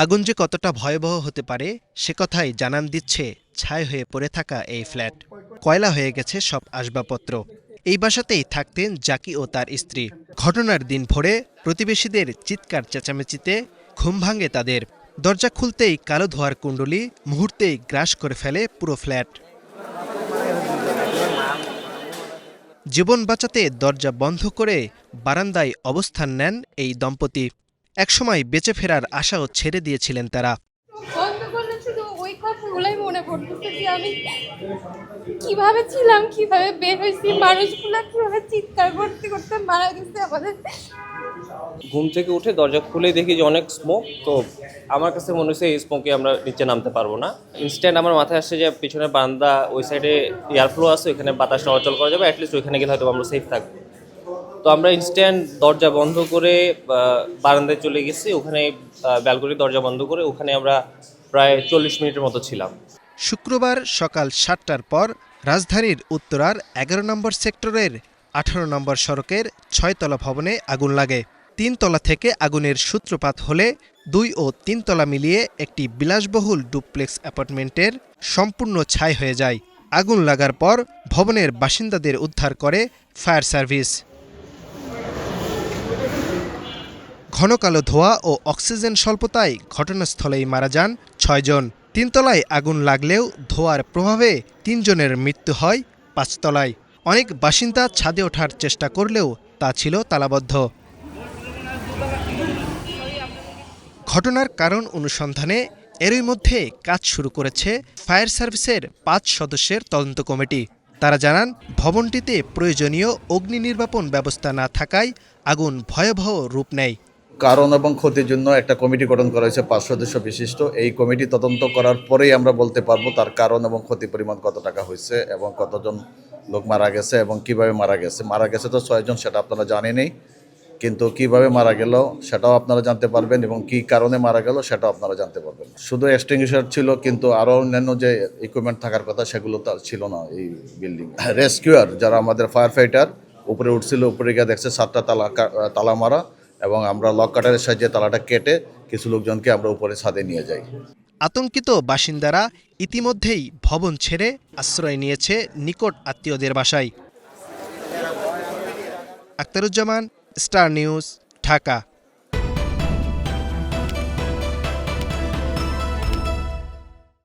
আগুন যে কতটা ভয়াবহ হতে পারে সে কথাই জানান দিচ্ছে ছাই হয়ে পড়ে থাকা এই ফ্ল্যাট। কয়লা হয়ে গেছে সব আসবাবপত্র। এই বাসাতেই থাকতেন জাকি ও তার স্ত্রী। ঘটনার দিন ভোরে প্রতিবেশীদের চিৎকার চেঁচামেচিতে ঘুম ভাঙে তাদের। দরজা খুলতেই কালো ধোঁয়ার কুণ্ডলী মুহূর্তেই গ্রাস করে ফেলে পুরো ফ্ল্যাট। জীবন বাঁচাতে দরজা বন্ধ করে বারান্দায় অবস্থান নেন এই দম্পতি। একসময় বেঁচে ফেরার আশাও ছেড়ে দিয়েছিলেন তারা। বন্ধ করলে শুধু ওই কথাগুলাই মনে পড়তেছে যে আমি কিভাবে ছিলাম, কিভাবে বের হয়েছি, মানুষগুলা কিভাবে চিৎকার করতে করতে মারা গেছে আমাদের। ঘুম থেকে উঠে দরজা খুলে দেখি যে অনেক স্মোক। তো আমার কাছে মনে হচ্ছে এই স্মোকে আমরা নিচে নামতে পারবো না। ইনস্ট্যান্ট আমার মাথায় আসছে যে পিছনে বারান্দা, ওই সাইডে এয়ার ফ্লো আছে, ওইখানে বাতাস চলাচল করা যাবে, অ্যাটলিস্ট ওইখানে গেলে হয়তো আমরা সেফ থাকবো। তো আমরা ইনস্ট্যান্ট দরজা বন্ধ করে বারান্দায় চলে গেছি। ওখানে ব্যালকনির দরজা বন্ধ করে ওখানে আমরা প্রায় 40 মিনিটের মতো ছিলাম। শুক্রবার সকাল 7টার পর রাজধানীর উত্তরার 11 নম্বর সেক্টরের 18 নম্বর সড়কের 6তলা ভবনে আগুন লাগে। 3 তলা থেকে আগুনের সূত্রপাত হলে 2 ও 3 তলা মিলিয়ে একটি বিলাসবহুল ডুপ্লেক্স অ্যাপার্টমেন্টের সম্পূর্ণ ছাই হয়ে যায়। আগুন লাগার পর ভবনের বাসিন্দাদের উদ্ধার করে ফায়ার সার্ভিস। ঘন কালো ধোঁয়া ও অক্সিজেন স্বল্পতায় ঘটনাস্থলেই মারা যান 6 জন। 3 তলায় আগুন লাগলেও ধোঁয়ার প্রভাবে 3 জনের মৃত্যু হয় 5 তলায়। অনেক বাসিন্দা ছাদে ওঠার চেষ্টা করলেও তা ছিল তালাবদ্ধ। ঘটনার কারণ অনুসন্ধানে এরই মধ্যে কাজ শুরু করেছে ফায়ার সার্ভিসের 5 সদস্যের তদন্ত কমিটি। তারা জানান, ভবনটিতে প্রয়োজনীয় অগ্নি নির্বাপন ব্যবস্থা না থাকায় আগুন ভয়াবহ রূপ নেয়। কারণ এবং ক্ষতির জন্য একটা কমিটি গঠন করা হয়েছে 5 সদস্য বিশিষ্ট। এই কমিটি তদন্ত করার পরেই আমরা বলতে পারবো তার কারণ এবং ক্ষতি পরিমাণ কত টাকা হয়েছে এবং কতজন লোক মারা গেছে এবং কিভাবে মারা গেছে। মারা গেছে তো 6 জন, সেটা আপনারা জানেনই, কিন্তু কিভাবে মারা গেল সেটাও আপনারা জানতে পারবেন এবং কি কারণে মারা গেল সেটাও আপনারা জানতে পারবেন। শুধু এক্সটিংগুইশার ছিল, কিন্তু আরও অন্যান্য যে ইকুইপমেন্ট থাকার কথা সেগুলো তো ছিল না এই বিল্ডিং। রেস্কিউয়ার যারা আমাদের ফায়ার ফাইটার উপরে উঠছিল, উপরে গিয়ে দেখছে 7টা তালা মারা, এবং আমরা লক কাটারের সাহায্যে তালাটা কেটে কিছু লোকজনকে আমরা উপরে ছাদে নিয়ে যাই। আতঙ্কিত বাসিন্দারা ইতিমধ্যেই ভবন ছেড়ে আশ্রয় নিয়েছে নিকট আত্মীয়দের বাসায়। Akhtaruzzaman, star news, Dhaka.